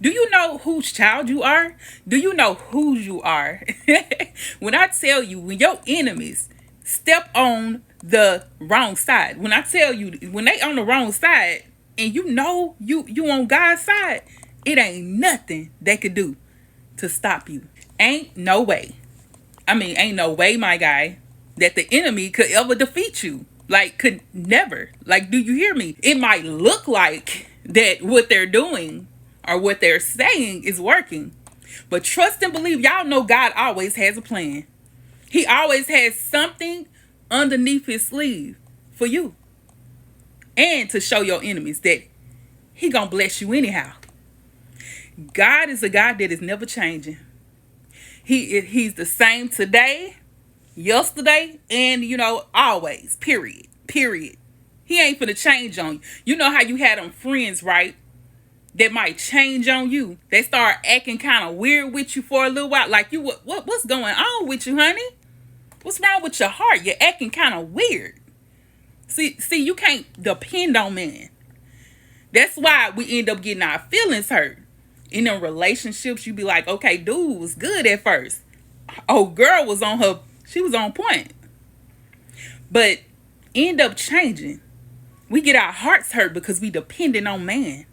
Do you know whose child you are? Do you know whose you are? When I tell you, when your enemies step on the wrong side, when I tell you, when they on the wrong side, and you know you on God's side, it ain't nothing they could do to stop you. Ain't no way. I mean, ain't no way, my guy, that the enemy could ever defeat you. Like, could never. Like, do you hear me? It might look like that what they're doing or what they're saying is working. But trust and believe, y'all know God always has a plan. He always has something underneath his sleeve for you. And to show your enemies that he gonna bless you anyhow. God is a God that is never changing. He's the same today, yesterday, and always. Period. He ain't finna change on you. You know how you had them friends, right? That might change on you. They start acting kind of weird with you for a little while. Like, what's going on with you, honey? What's wrong with your heart? You're acting kind of weird. See, you can't depend on man. That's why we end up getting our feelings hurt. In them relationships, you be like, okay, dude was good at first. Oh, girl was she was on point. But end up changing. We get our hearts hurt because we dependent on man.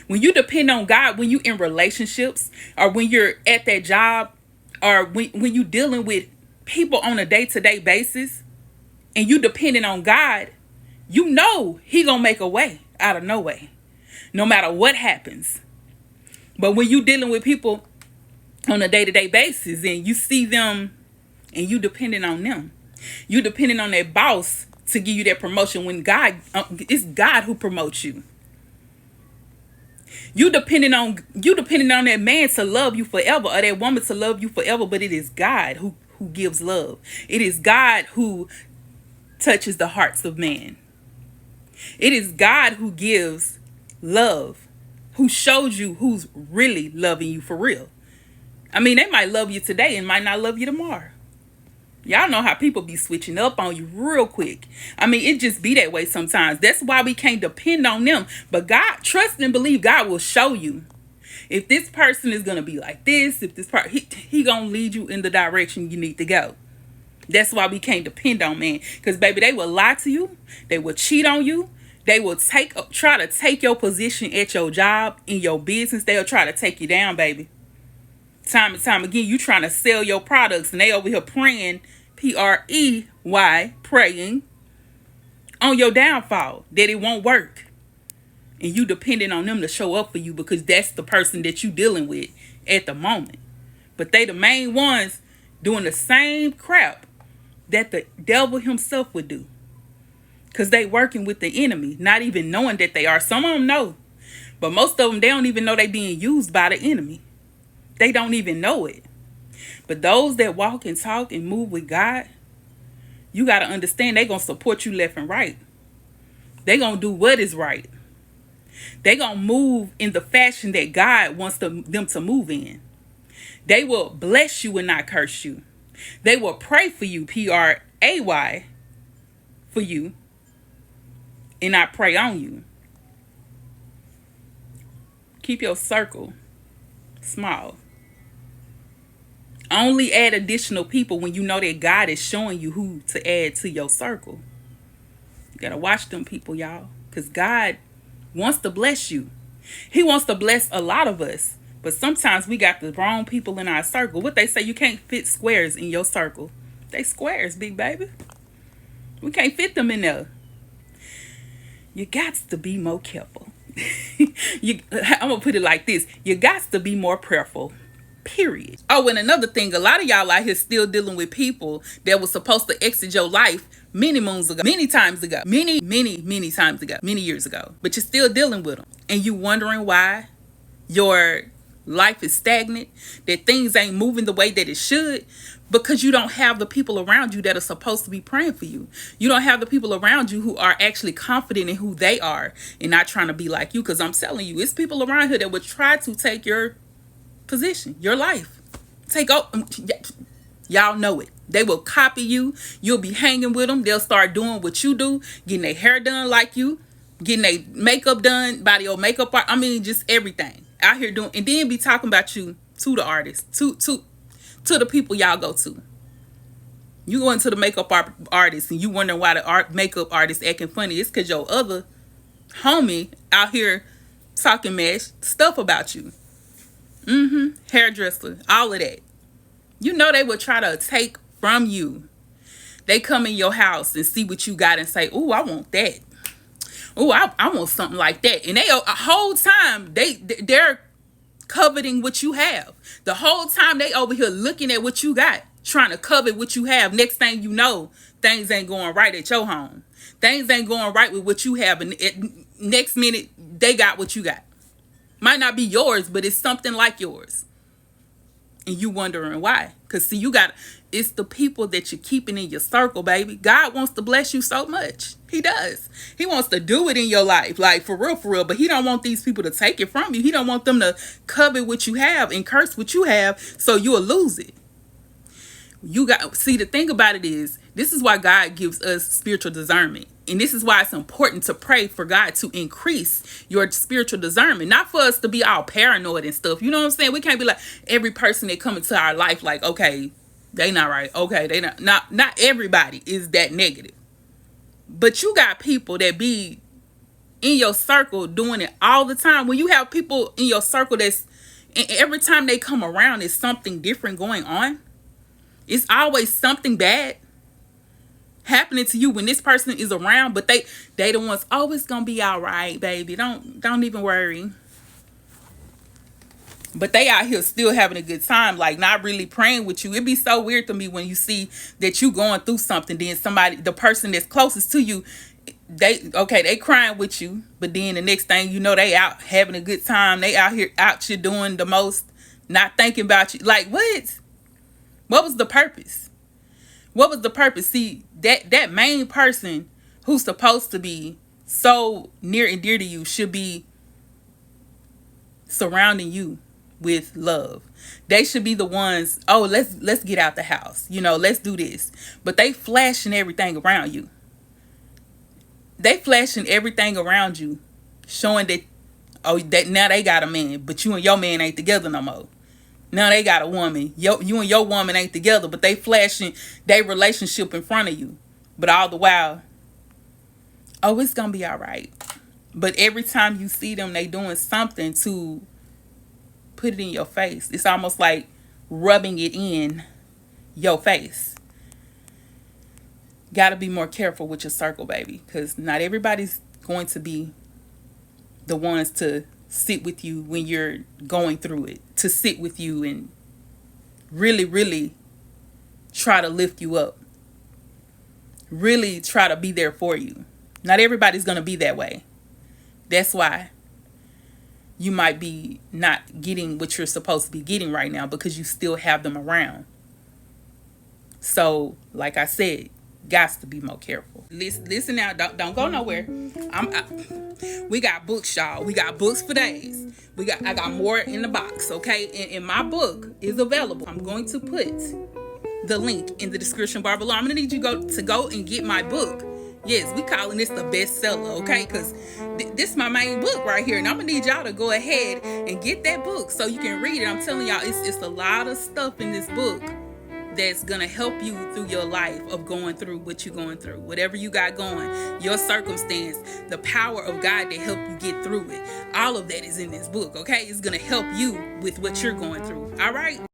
When you depend on God, when you in relationships, or when you're at that job, or when you dealing with people on a day-to-day basis, and you depending on God, you know he gonna make a way out of no way, no matter what happens. But when you dealing with people on a day-to-day basis, and you see them, and you depending on them, you depending on that boss to give you that promotion, when it's God who promotes you. You depending on that man to love you forever, or that woman to love you forever, but it is God who gives love. It is God who touches the hearts of man. It is God who gives love, who shows you who's really loving you for real. I mean, they might love you today and might not love you tomorrow. Y'all know how people be switching up on you real quick. I mean, it just be that way sometimes. That's why we can't depend on them. But God, trust and believe God will show you. If this person is going to be like this, if this part, he going to lead you in the direction you need to go. That's why we can't depend on man. Because, baby, they will lie to you. They will cheat on you. They will try to take your position at your job, in your business. They'll try to take you down, baby. Time and time again, you trying to sell your products, and they over here praying, P-R-E-Y, praying on your downfall, that it won't work. And you depending on them to show up for you because that's the person that you dealing with at the moment. But they the main ones doing the same crap that the devil himself would do. Because they working with the enemy, not even knowing that they are. Some of them know. But most of them, they don't even know they being used by the enemy. They don't even know it. But those that walk and talk and move with God, you got to understand they going to support you left and right. They going to do what is right. They going to move in the fashion that God wants them to move in. They will bless you and not curse you. They will pray for you, P-R-A-Y, for you, and not pray on you. Keep your circle small. Only add additional people when you know that God is showing you who to add to your circle. You got to watch them people, y'all, because God wants to bless you. He wants to bless a lot of us, but sometimes we got the wrong people in our circle. What they say, you can't fit squares in your circle. They squares, big baby. We can't fit them in there. You got to be more careful. I'm going to put it like this. You got to be more prayerful. Period. Oh, and another thing, a lot of y'all out here still dealing with people that was supposed to exit your life many moons ago, many times ago, many times ago, many years ago, but you're still dealing with them. And you wondering why your life is stagnant, that things ain't moving the way that it should, because you don't have the people around you that are supposed to be praying for you. You don't have the people around you who are actually confident in who they are and not trying to be like you. Because I'm telling you, it's people around here that would try to take your position, your life. Y'all know it. They will copy you. You'll be hanging with them. They'll start doing what you do, getting their hair done like you, getting their makeup done by your makeup art. I mean, just everything. out here doing, and then be talking about you to the artists, to the people y'all go to. You go into the makeup artist and you wondering why the makeup artist acting funny. It's because your other homie out here talking mess stuff about you. Hairdresser, all of that. You know they would try to take from you. They come in your house and see what you got and say, "Ooh, I want that. Ooh, I want something like that." And they a whole time they're coveting what you have. The whole time they over here looking at what you got, trying to covet what you have. Next thing you know, things ain't going right at your home. Things ain't going right with what you have, and next minute they got what you got. Might not be yours, but it's something like yours. And you wondering why. Because see, it's the people that you're keeping in your circle, baby. God wants to bless you so much. He does. He wants to do it in your life, like for real. But he don't want these people to take it from you. He don't want them to covet what you have and curse what you have so you'll lose it. The thing about it is, this is why God gives us spiritual discernment. And this is why it's important to pray for God to increase your spiritual discernment. Not for us to be all paranoid and stuff. You know what I'm saying? We can't be like every person that come into our life like, okay, they not right. Okay, they not everybody is that negative. But you got people that be in your circle doing it all the time. When you have people in your circle and every time they come around, there's something different going on. It's always something bad happening to you when this person is around, but they the ones, oh, it's gonna be all right, baby. Don't even worry. But they out here still having a good time, like not really praying with you. It'd be so weird to me when you see that you going through something, then the person that's closest to you, they crying with you, but then the next thing you know, they out having a good time. They out here doing the most, not thinking about you. Like, what? What was the purpose? What was the purpose? See, that main person who's supposed to be so near and dear to you should be surrounding you with love. They should be the ones, oh, let's get out the house. Let's do this. But they flashing everything around you. They flashing everything around you, showing that, oh, that now they got a man, but you and your man ain't together no more. Now they got a woman. You and your woman ain't together, but they flashing their relationship in front of you. But all the while, oh, it's going to be all right. But every time you see them, they doing something to put it in your face. It's almost like rubbing it in your face. Got to be more careful with your circle, baby. Because not everybody's going to be the ones to sit with you when you're going through it, to sit with you and really, really try to lift you up, really try to be there for you. Not everybody's going to be that way. That's why you might be not getting what you're supposed to be getting right now, because you still have them around. So, like I said, got to be more careful. Listen now, don't go nowhere. We got books, y'all. We got books for days. I got more in the box, okay? And my book is available. I'm going to put the link in the description bar below. I'm gonna need you to go and get my book. Yes, we calling this the bestseller, okay? Because this is my main book right here, and I'm gonna need y'all to go ahead and get that book so you can read it. I'm telling y'all, it's a lot of stuff in this book that's gonna help you through your life of going through what you're going through, whatever you got going, your circumstance, the power of God to help you get through it. All of that is in this book, okay? It's gonna help you with what you're going through. All right.